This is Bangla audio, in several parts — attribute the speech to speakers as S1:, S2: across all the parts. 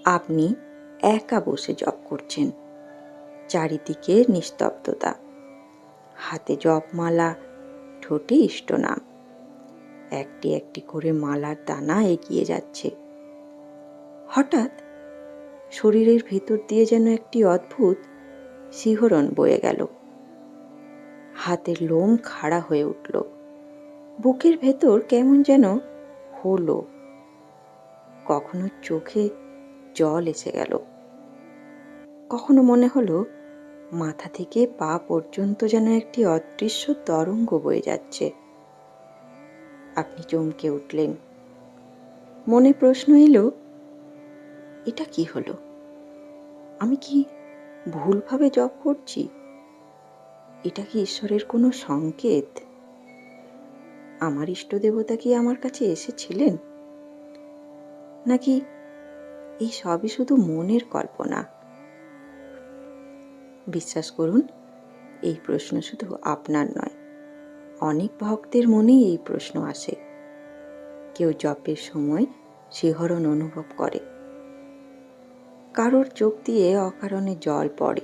S1: আপনি একা বসে জপ করছেন। চারিদিকে নিস্তব্ধতা, হাতে জপমালা, ঠোঁটে ইষ্টনাম। একটি একটি করে মালার দানা এগিয়ে যাচ্ছে। হঠাৎ শরীরের ভেতর দিয়ে যেন একটি অদ্ভুত শিহরণ বয়ে গেল। হাতের লোম খাড়া হয়ে উঠল। বুকের ভেতর কেমন যেন হলো। কখনো চোখে জল এসে গেল। কখনো মনে হলো মাথা থেকে পা পর্যন্ত যেন একটি অদৃশ্য তরঙ্গ বয়ে যাচ্ছে। আপনি চমকে উঠলেন। মনে প্রশ্ন এলো, এটা কি হলো? আমি কি ভুলভাবে জপ করছি? এটা কি ঈশ্বরের কোনো সংকেত? আমার ইষ্টদেবতা কি আমার কাছে এসেছিলেন? নাকি এই সবই শুধু মনের কল্পনা? বিশ্বাস করুন, এই প্রশ্ন শুধু আপনার নয়, অনেক ভক্তের মনেই এই প্রশ্ন আসে। কেউ জপের সময় শিহরণ অনুভব করে, কারোর চোখ দিয়ে অকারণে জল পড়ে,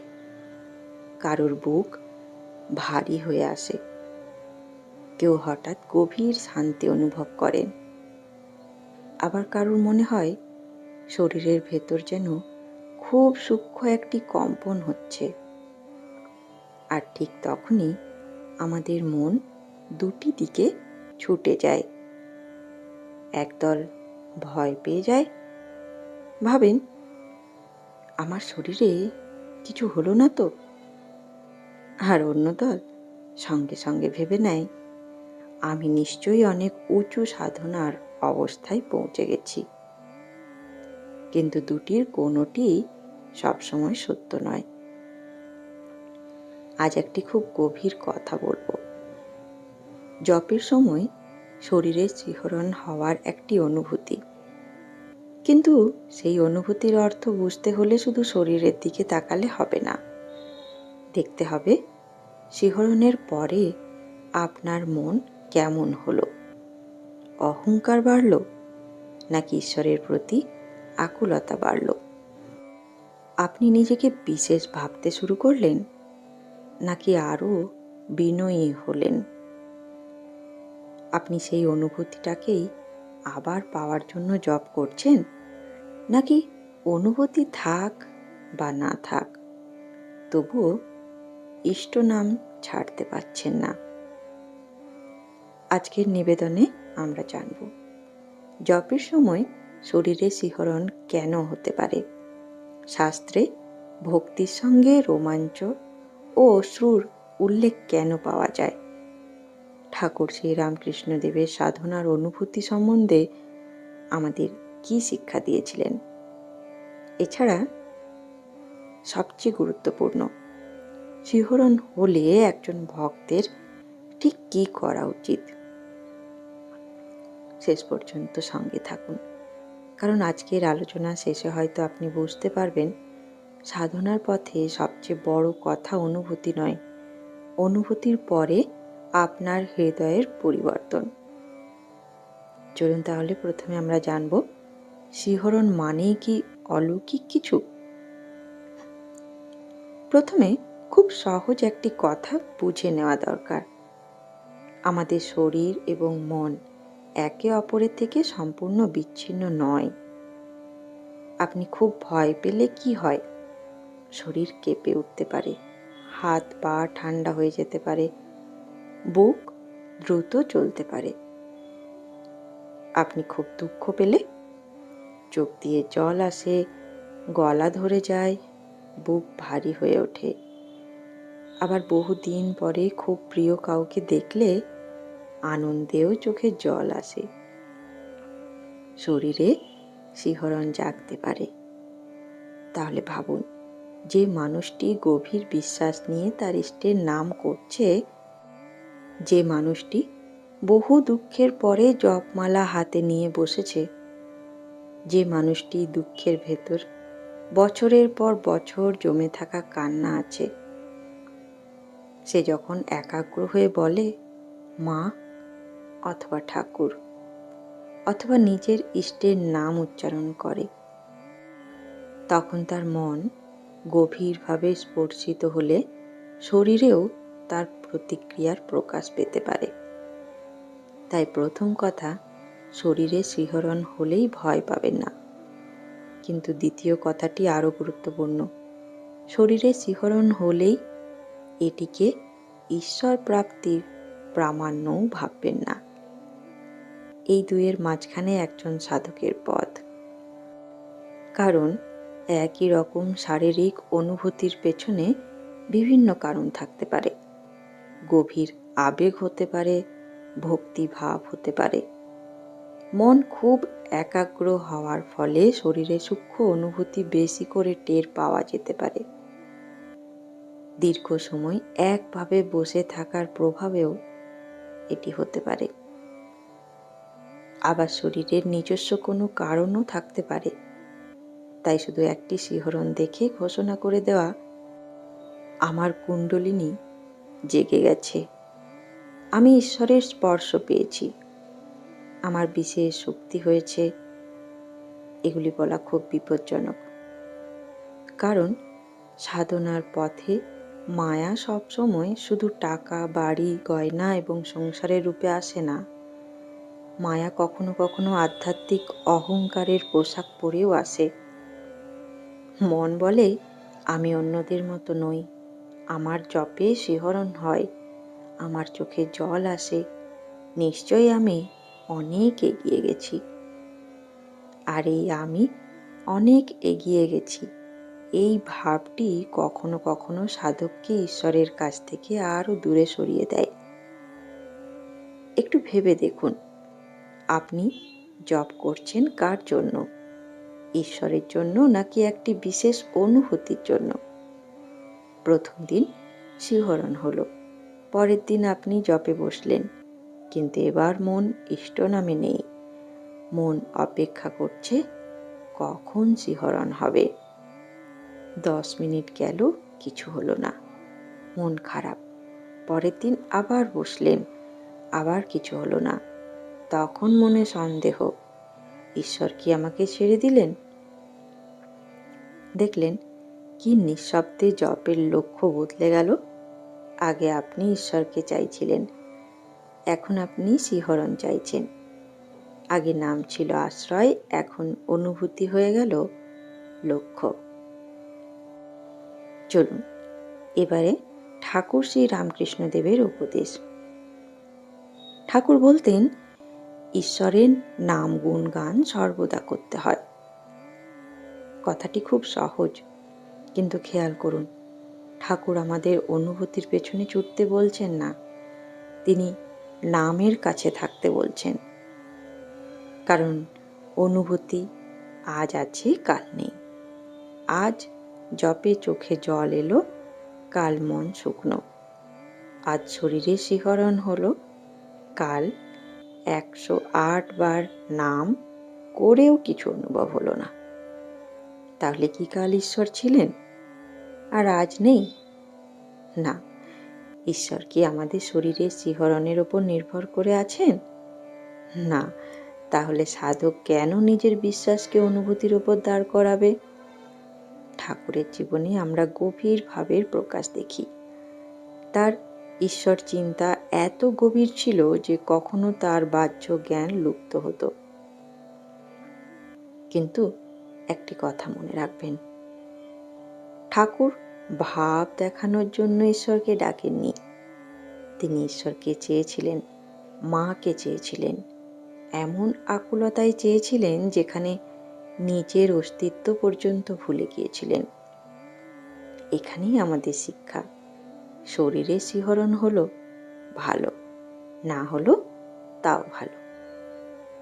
S1: কারোর বুক ভারী হয়ে আসে, কেউ হঠাৎ গভীর শান্তি অনুভব করেন। আবার কারোর মনে হয় শরীরের ভেতর যেন খুব সূক্ষ্ম একটি কম্পন হচ্ছে। আর ঠিক তখনই আমাদের মন দুটি দিকে ছুটে যায়। একদল ভয় পেয়ে যায়, ভাবেন আমার শরীরে কিছু হলো না তো। আর অন্য দল সঙ্গে সঙ্গে ভেবে নেয় আমি নিশ্চয়ই অনেক উঁচু সাধনার অবস্থায় পৌঁছে গেছি। কিন্তু দুটির কোনোটি সবসময় সত্য নয়। আজ একটি খুব গভীর কথা বলবো। জপের সময় শরীরে শিহরণ হওয়ার একটি অনুভূতি, কিন্তু সেই অনুভূতির অর্থ বুঝতে হলে শুধু শরীরের দিকে তাকালে হবে না। দেখতে হবে শিহরণের পরে আপনার মন কেমন হলো। অহংকার বাড়ল নাকি ঈশ্বরের প্রতি আকুলতা বাড়ল? আপনি নিজেকে বিশেষ ভাবতে শুরু করলেন নাকি আরও বিনয়ী হলেন? আপনি সেই অনুভূতিটাকেই আবার পাওয়ার জন্য জপ করছেন, নাকি অনুভূতি থাক বা না থাক তবুও ইষ্ট নাম ছাড়তে পারছেন না? আজকের নিবেদনে আমরা জানব জপের সময় শরীরে শিহরণ কেন হতে পারে, শাস্ত্রে ভক্তির সঙ্গে রোমাঞ্চ ও অশ্রুর উল্লেখ কেন পাওয়া যায়, ঠাকুর শ্রী রামকৃষ্ণদেবের সাধনার অনুভূতি সম্বন্ধে আমাদের কি শিক্ষা দিয়েছিলেন। এছাড়া সবচেয়ে গুরুত্বপূর্ণ, শিহরণ হলে একজন ভক্তের ঠিক কি করা উচিত। শেষ পর্যন্ত সঙ্গে থাকুন, কারণ আজকের আলোচনা শেষে হয়তো আপনি বুঝতে পারবেন সাধনার পথে সবচেয়ে বড় কথা অনুভূতি নয়, অনুভূতির পরে আপনার হৃদয়ের পরিবর্তন। চলুন তাহলে প্রথমে আমরা জানব শিহরণ মানেই কি অলৌকিক কিছু। প্রথমে খুব সহজ একটি কথা বুঝে নেওয়া দরকার। আমাদের শরীর এবং মন একে অপরের থেকে সম্পূর্ণ বিচ্ছিন্ন নয়। আপনি খুব ভয় পেলে কি হয়? শরীর কেঁপে উঠতে পারে, হাত পা ঠান্ডা হয়ে যেতে পারে, বুক দ্রুত চলতে পারে। আপনি খুব দুঃখ পেলে চোখ দিয়ে জল আসে, গলা ধরে যায়, বুক ভারী হয়ে ওঠে। আবার বহুদিন পরে খুব প্রিয় কাউকে দেখলে আনন্দেও চোখে জল আসে। শরীরে শিহরণ জাগতে পারে। তাহলে ভাবুন, যে মানুষটি গভীর বিশ্বাস নিয়ে তার ইষ্টের নাম করছে, যে মানুষটি বহু দুঃখের পরে জপমালা হাতে নিয়ে বসেছে, যে মানুষটি দুঃখের ভেতর বছরের পর বছর জমে থাকা কান্না আছে, সে যখন একাগ্র হয়ে বলে মা অথবা ঠাকুর অথবা নিজের ইষ্টের নাম উচ্চারণ করে, তখন তার মন গভীরভাবে স্পর্শিত হলে শরীরেও তার প্রতিক্রিয়ার প্রকাশ পেতে পারে। তাই প্রথম কথা, শরীরে শিহরণ হলেই ভয় পাবেন না। কিন্তু দ্বিতীয় কথাটি আরও গুরুত্বপূর্ণ। শরীরে শিহরণ হলেই এটিকে ঈশ্বর প্রাপ্তির প্রামাণ্যও ভাববেন না। এই দুইয়ের মাঝখানে একজন সাধকের পথ। কারণ একই রকম শারীরিক অনুভূতির পেছনে বিভিন্ন কারণ থাকতে পারে। গভীর আবেগ হতে পারে, ভক্তিভাব হতে পারে। মন খুব একাগ্র হওয়ার ফলে শরীরে সূক্ষ্ম অনুভূতি বেশি করে টের পাওয়া যেতে পারে। দীর্ঘ সময় একভাবে বসে থাকার প্রভাবেও এটি হতে পারে। আবার শরীরের নিজস্ব কোনো কারণও থাকতে পারে। তাই শুধু একটি শিহরণ দেখে ঘোষণা করে দেওয়া, আমার কুণ্ডলিনী জেগে গেছে, আমি ঈশ্বরের স্পর্শ পেয়েছি, আমার বিশেষ শক্তি হয়েছে, এগুলি বলা খুব বিপজ্জনক। কারণ সাধনার পথে মায়া সবসময় শুধু টাকা, বাড়ি, গয়না এবং সংসারের রূপে আসে না। মায়া কখনো কখনো আধ্যাত্মিক অহংকারের পোশাক পরেও আসে। মন বলে, আমি অন্যদের মতো নই, আমার জপে শিহরণ হয়, আমার চোখে জল আসে, নিশ্চয়ই আমি অনেক এগিয়ে গেছি। আর এই আমি অনেক এগিয়ে গেছি, এই ভাবটি কখনো কখনো সাধককে ঈশ্বরের কাছ থেকে আরও দূরে সরিয়ে দেয়। একটু ভেবে দেখুন, আপনি জপ করছেন কার জন্য? ঈশ্বরের জন্য নাকি একটি বিশেষ অনুভূতির জন্য? প্রথম দিন শিহরণ হলো, পরের দিন আপনি জপে বসলেন, কিন্তু এবার মন ইষ্ট নামে নেই। মন অপেক্ষা করছে কখন শিহরণ হবে। 10 মিনিট গেল, কিছু হলো না, মন খারাপ। পরের দিন আবার বসলেন, আবার কিছু হলো না। তখন মনে সন্দেহ, ঈশ্বর কি আমাকে ছেড়ে দিলেন? দেখলেন কি নিঃশব্দে জপের লক্ষ্য বদলে গেল। আগে আপনি ঈশ্বরকে চাইছিলেন, এখন আপনি শিহরণ চাইছেন। আগে নাম ছিল আশ্রয়, এখন অনুভূতি হয়ে গেল লক্ষ্য। চলুন এবারে ঠাকুর শ্রী রামকৃষ্ণদেবের উপদেশ। ঠাকুর বলতেন, ঈশ্বরের নাম গুণগান সর্বদা করতে হয়। কথাটি খুব সহজ, কিন্তু খেয়াল করুন, ঠাকুর আমাদের অনুভূতির পেছনে ছুটতে বলছেন না, তিনি নামের কাছে থাকতে বলছেন। কারণ অনুভূতি আজ আছে, কাল নেই। আজ জপে চোখে জল এলো, কাল মন শুকনো। আজ শরীরে শিহরণ হলো, কাল 108 বার নাম করেও কিছু অনুভব হলো না। তাহলে কি কাল ঈশ্বর ছিলেন আর আজ নেই? না। ঈশ্বর কি আমাদের শরীরের শিহরণের ওপর নির্ভর করে আছেন? না। তাহলে সাধক কেন নিজের বিশ্বাসকে অনুভূতির ওপর দাঁড় করাবে? ঠাকুরের জীবনে আমরা গভীর ভাবের প্রকাশ দেখি। তার ঈশ্বর চিন্তা এত গভীর ছিল যে কখনো তার বাহ্য জ্ঞান লুপ্ত হতো। কিন্তু একটি কথা মনে রাখবেন, ঠাকুর ভাব দেখানোর জন্য ঈশ্বরকে ডাকেননি। তিনি ঈশ্বরকে চেয়েছিলেন, মাকে চেয়েছিলেন, এমন আকুলতায় চেয়েছিলেন যেখানে নিজের অস্তিত্ব পর্যন্ত ভুলে গিয়েছিলেন। এখানেই আমাদের শিক্ষা। শরীরে শিহরণ হলো, ভালো, না হলো তাও ভালো।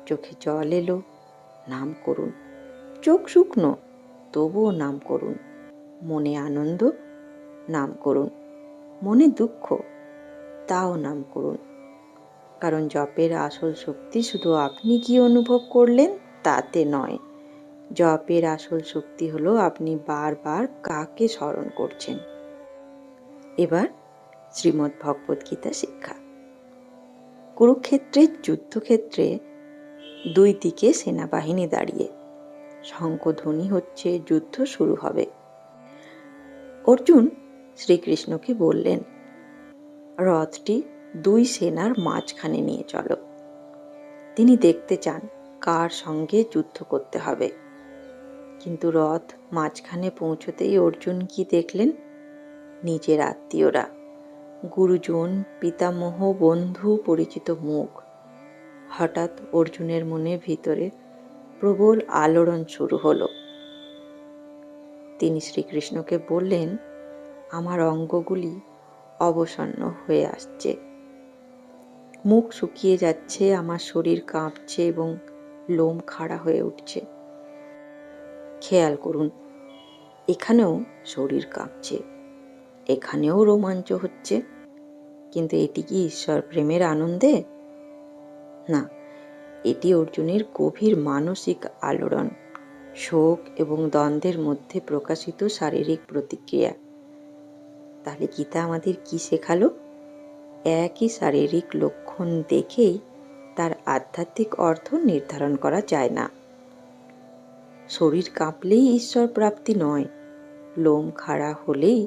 S1: চোখে জল এলো, নাম করুন। চোখ শুকনো, তবুও নাম করুন। মনে আনন্দ, নাম করুন। মনে দুঃখ, তাও নাম করুন। কারণ জপের আসল শক্তি শুধু আপনি কি অনুভব করলেন তাতে নয়। জপের আসল শক্তি হলো আপনি বারবার কাকে স্মরণ করছেন। এবার শ্রীমদ্ ভগবদ্গীতা শিক্ষা। কুরুক্ষেত্রের যুদ্ধক্ষেত্রে দুই দিকে সেনাবাহিনী দাঁড়িয়ে। শঙ্খধ্বনি হচ্ছে, যুদ্ধ শুরু হবে। অর্জুন শ্রীকৃষ্ণকে বললেন, রথটি দুই সেনার মাঝখানে নিয়ে চলো। তিনি দেখতে চান কার সঙ্গে যুদ্ধ করতে হবে। কিন্তু রথ মাঝখানে পৌঁছতেই অর্জুন কি দেখলেন? নিজের আত্মীয়রা, গুরুজন, পিতামহ, বন্ধু, পরিচিত মুখ। হঠাৎ অর্জুনের মনে ভিতরে প্রবল আলোড়ন শুরু হলো। তিনি শ্রীকৃষ্ণকে বললেন, আমার অঙ্গগুলি অবসন্ন হয়ে আসছে, মুখ শুকিয়ে যাচ্ছে, আমার শরীর কাঁপছে এবং লোম খাড়া হয়ে উঠছে। খেয়াল করুন, এখানেও শরীর কাঁপছে, এখানেও রোমাঞ্চ হচ্ছে, কিন্তু এটি কি ঈশ্বর প্রেমের আনন্দে? না, এটি অর্জুনের গভীর মানসিক আলোড়ন, শোক এবং দ্বন্দ্বের মধ্যে প্রকাশিত শারীরিক প্রতিক্রিয়া। তাহলে গীতা আমাদের কি শেখালো? একই শারীরিক লক্ষণ দেখেই তার আধ্যাত্মিক অর্থ নির্ধারণ করা যায় না। শরীর কাঁপলেই ঈশ্বর প্রাপ্তি নয়, লোম খাড়া হলেই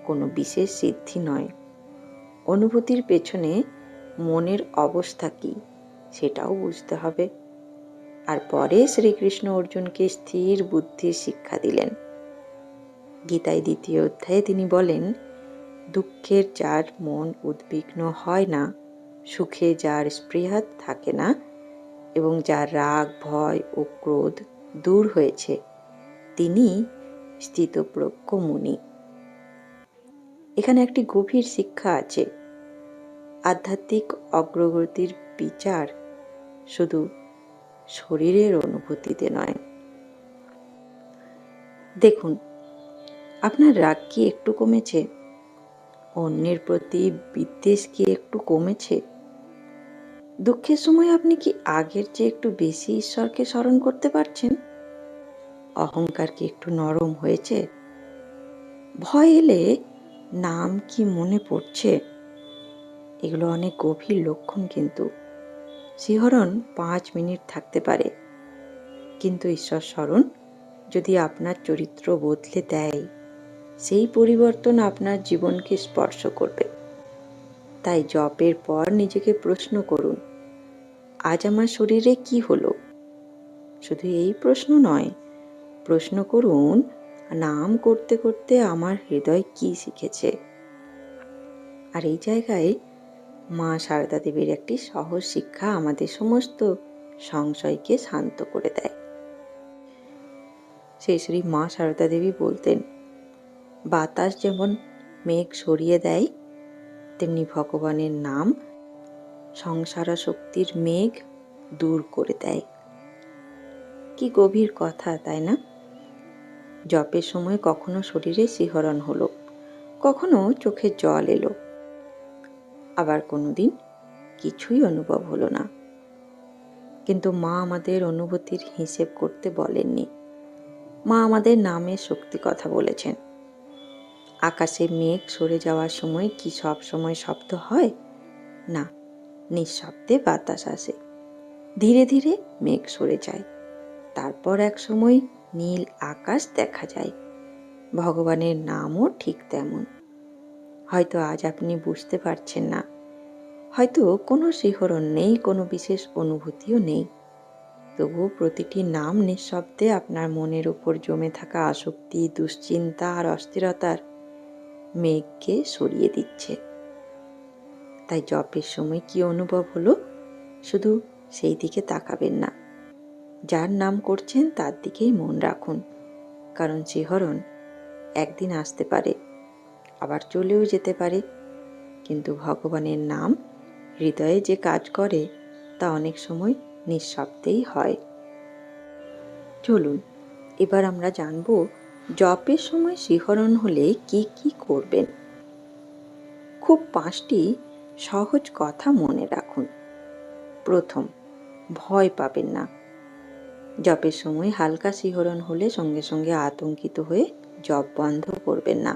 S1: কোনো বিশেষ সিদ্ধি নয়। অনুভূতির পেছনে মনের অবস্থা কি সেটাও বুঝতে হবে। আর পরে শ্রীকৃষ্ণ অর্জুনকে স্থির বুদ্ধির শিক্ষা দিলেন। গীতায় 2য় অধ্যায়ে তিনি বলেন, দুঃখের যার মন উদ্বিগ্ন হয় না, সুখে যার স্পৃহা থাকে না এবং যার রাগ, ভয় ও ক্রোধ দূর হয়েছে, তিনি স্থিতপ্রজ্ঞ মুনি। এখানে একটি গভীর শিক্ষা আছে। আধ্যাত্মিক অগ্রগতির বিচার শুধু শরীরের অনুভূতিতে নয়। দেখুন, আপনার রাগ কি একটু কমেছে? অন্যের প্রতি বিদ্বেষ কি একটু কমেছে? দুঃখের সময় আপনি কি আগের চেয়ে একটু বেশি ঈশ্বরকে স্মরণ করতে পারছেন? অহংকার কি একটু নরম হয়েছে? ভয় এলে নাম কি মনে পড়ছে? এগুলো অনেক গভীর লক্ষণ। কিন্তু শিহরণ 5 মিনিট থাকতে পারে, কিন্তু ঈশ্বর স্মরণ যদি আপনার চরিত্র বদলে দেয়, সেই পরিবর্তন আপনার জীবনকে স্পর্শ করবে। তাই জপের পর নিজেকে প্রশ্ন করুন, আজ আমার শরীরে কি হলো? শুধু এই প্রশ্ন নয়, প্রশ্ন করুন, নাম করতে করতে আমার হৃদয় কি শিখেছে? আর এই জায়গায় মা সারদা দেবীর একটি সহজ শিক্ষা আমাদের সমস্ত সংশয়কে শান্ত করে দেয়। শ্রী মা সারদা দেবী বলতেন, বাতাস যেমন মেঘ সরিয়ে দেয়, তেমনি ভগবানের নাম সংসারাসক্তির মেঘ দূর করে দেয়। কি গভীর কথা, তাই না? জপের সময় কখনো শরীরে শিহরণ হলো, কখনো চোখে জল এলো, আবার কোনোদিন কিছুই অনুভব হলো না। কিন্তু মা আমাদের অনুভূতির হিসেব করতে বলেননি। মা আমাদের নামের শক্তি কথা বলেছেন। আকাশে মেঘ সরে যাওয়ার সময় কি সব সময় শব্দ হয়? না, নিঃশব্দে বাতাস আসে, ধীরে ধীরে মেঘ সরে যায়, তারপর এক সময় নীল আকাশ দেখা যায়। ভগবানের নামও ঠিক তেমন। হয়তো আজ আপনি বুঝতে পারছেন না, হয়তো কোনো শিহরণ নেই, কোনো বিশেষ অনুভূতিও নেই, তবুও প্রতিটি নাম নিঃশব্দে আপনার মনের উপর জমে থাকা আসক্তি, দুশ্চিন্তা আর অস্থিরতার মেঘকে সরিয়ে দিচ্ছে। তাই জপের সময় কি অনুভব হলো, শুধু সেই দিকে তাকাবেন না, যার নাম করছেন তার দিকেই মন রাখুন। কারণ শিহরণ একদিন আসতে পারে, আবার চলেও যেতে পারে, কিন্তু ভগবানের নাম হৃদয়ে যে কাজ করে তা অনেক সময় নিঃশব্দেই হয়। চলুন এবার আমরা জানব জপের সময় শিহরণ হলে কি কি করবেন। খুব 5টি সহজ কথা মনে রাখুন। প্রথম, ভয় পাবেন না। জপের সময় হালকা শিহরণ হলে সঙ্গে সঙ্গে আতঙ্কিত হয়ে জপ বন্ধ করবেন না।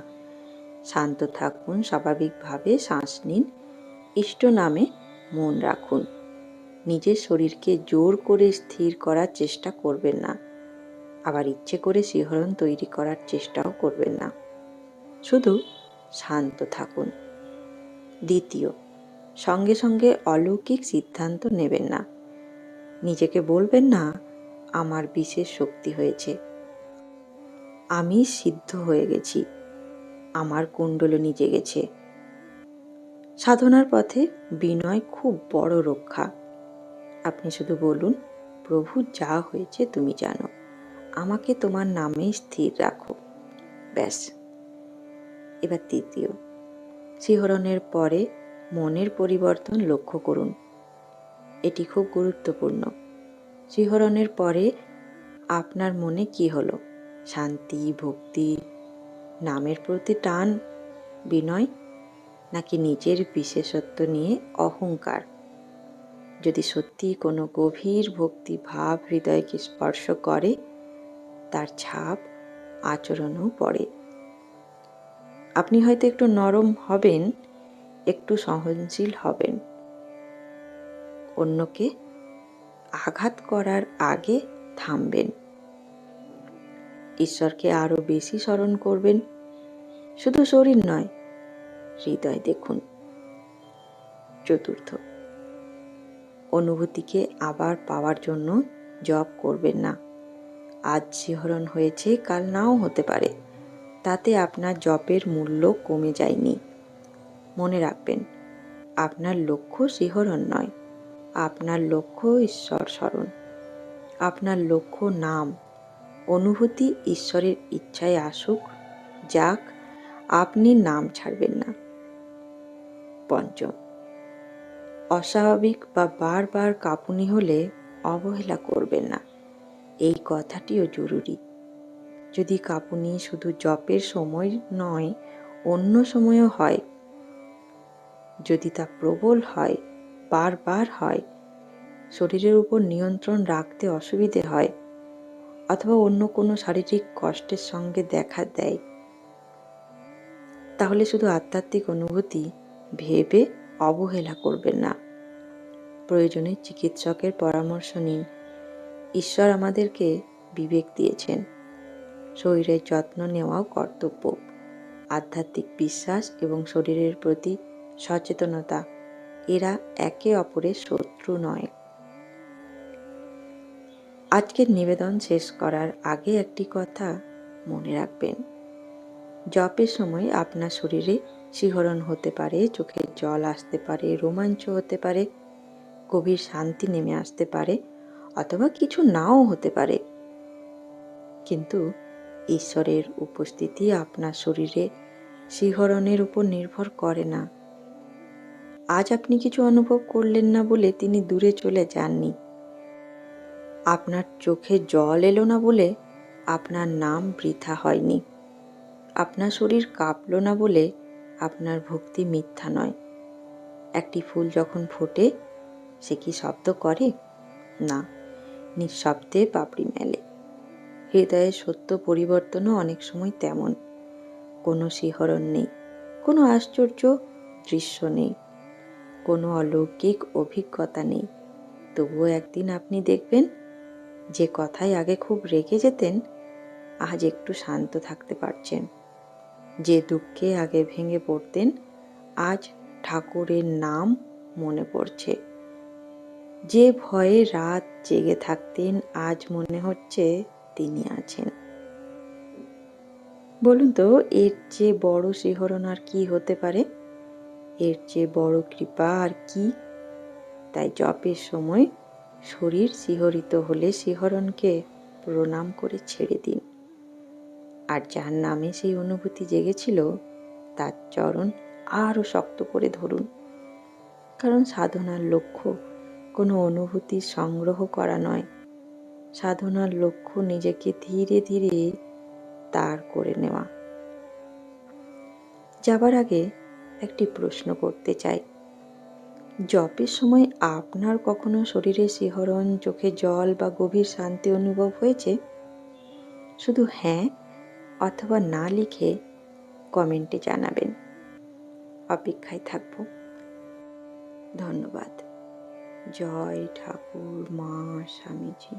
S1: শান্ত থাকুন, স্বাভাবিকভাবে শ্বাস নিন, ইষ্ট নামে মন রাখুন। নিজের শরীরকে জোর করে স্থির করার চেষ্টা করবেন না। আবার ইচ্ছে করে শিহরণ তৈরি করার চেষ্টাও করবেন না। শুধু শান্ত থাকুন। দ্বিতীয়, সঙ্গে সঙ্গে অলৌকিক সিদ্ধান্ত নেবেন না। নিজেকে বলবেন না, আমার বিশেষ শক্তি হয়েছে, আমি সিদ্ধ হয়ে গেছি, আমার কুণ্ডলিনী জেগেছে। সাধনার পথে বিনয় খুব বড় রক্ষা। আপনি শুধু বলুন, প্রভু, যা হয়েছে তুমি জানো, আমাকে তোমার নামেই স্থির রাখো। ব্যাস। এবার তৃতীয়, শিহরণের পরে মনের পরিবর্তন লক্ষ্য করুন। এটি খুব গুরুত্বপূর্ণ। শিহরণের পরে আপনার মনে কি হলো? শান্তি, ভক্তি, নামের প্রতি টান, বিনয়, নাকি নিজের বিশেষত্ব নিয়ে অহংকার? যদি সত্যি কোনো গভীর ভক্তি ভাব হৃদয়কে স্পর্শ করে, তার ছাপ আচরণও পড়ে। আপনি হয়তো একটু নরম হবেন, একটু সহনশীল হবেন, অন্যকে আঘাত করার আগে থামবেন, ঈশ্বরকে আরো বেশি স্মরণ করবেন। শুধু শরীর নয়, হৃদয় দেখুন। চতুর্থ, অনুভূতিকে আবার পাওয়ার জন্য জপ করবেন না। আজ শিহরণ হয়েছে, কাল নাও হতে পারে, তাতে আপনার জপের মূল্য কমে যায়নি। মনে রাখবেন, আপনার লক্ষ্য শিহরণ নয়, আপনার লক্ষ্য ঈশ্বর স্মরণ, আপনার লক্ষ্য নাম। অনুভূতি ঈশ্বরের ইচ্ছায় আসুক, যাক, আপনি নাম ছাড়বেন না। পঞ্চম, অস্বাভাবিক বা বারবার কাঁপুনি হলে অবহেলা করবেন না। এই কথাটিও জরুরি। যদি কাঁপুনি শুধু জপের সময় নয়, অন্য সময়ও হয়, যদি তা প্রবল হয়, বারবার হয়, শরীরের উপর নিয়ন্ত্রণ রাখতে অসুবিধে হয়, অথবা অন্য কোনো শারীরিক কষ্টের সঙ্গে দেখা দেয়, তাহলে শুধু আধ্যাত্মিক অনুভূতি ভেবে অবহেলা করবেন না। প্রয়োজনে চিকিৎসকের পরামর্শ নিন। ঈশ্বর আমাদেরকে বিবেক দিয়েছেন, শরীরের যত্ন নেওয়াও কর্তব্য। আধ্যাত্মিক বিশ্বাস এবং শরীরের প্রতি সচেতনতা, এরা একে অপরের শত্রু নয়। আজকের নিবেদন শেষ করার আগে একটি কথা মনে রাখবেন। জপের সময় আপনার শরীরে শিহরণ হতে পারে, চোখের জল আসতে পারে, রোমাঞ্চ হতে পারে, গভীর শান্তি নেমে আসতে পারে, অথবা কিছু নাও হতে পারে। কিন্তু ঈশ্বরের উপস্থিতি আপনার শরীরে শিহরণের উপর নির্ভর করে না। আজ আপনি কিছু অনুভব করলেন না বলে তিনি দূরে চলে যাননি। আপনার চোখে জল এলো না বলে আপনার নাম বৃথা হয়নি। আপনার শরীর কাঁপল না বলে আপনার ভক্তি মিথ্যা নয়। একটি ফুল যখন ফোটে, সে কি শব্দ করে? না, নিঃশব্দে পাপড়ি মেলে। হৃদয়ের সত্য পরিবর্তনও অনেক সময় তেমন। কোনো শিহরণ নেই, কোনো আশ্চর্য দৃশ্য নেই, কোনো অলৌকিক অভিজ্ঞতা নেই, তবুও একদিন আপনি দেখবেন, যে কথায় আগে খুব রেগে যেতেন, আজ একটু শান্ত থাকতে পারছেন। যে দুঃখে আগে ভেঙে পড়তেন, আজ ঠাকুরের নাম মনে পড়ছে। যে ভয়ে রাত জেগে থাকতেন, আজ মনে হচ্ছে তিনি আছেন। বলুন তো, এর চেয়ে বড় শিহরণ আর কি হতে পারে? এর চেয়ে বড় কৃপা আর কি? তাই জপের সময় শরীর শিহরিত হলে শিহরণকে প্রণাম করে ছেড়ে দিন। আর যার নামে সেই অনুভূতি জেগেছিল, তার চরণ আরো শক্ত করে ধরুন। কারণ সাধনার লক্ষ্য কোনো অনুভূতি সংগ্রহ করা নয়, সাধনার লক্ষ্য নিজেকে ধীরে ধীরে তার করে নেওয়া। যাবার আগে একটি প্রশ্ন করতে চাই। জপের সময় আপনার কখনো শরীরে শিহরণ, চোখে জল বা গভীর শান্তি অনুভব হয়েছে? শুধু হ্যাঁ অথবা না লিখে কমেন্টে জানাবেন। অপেক্ষায় থাকব। ধন্যবাদ। জয় ঠাকুর, মা, স্বামীজি।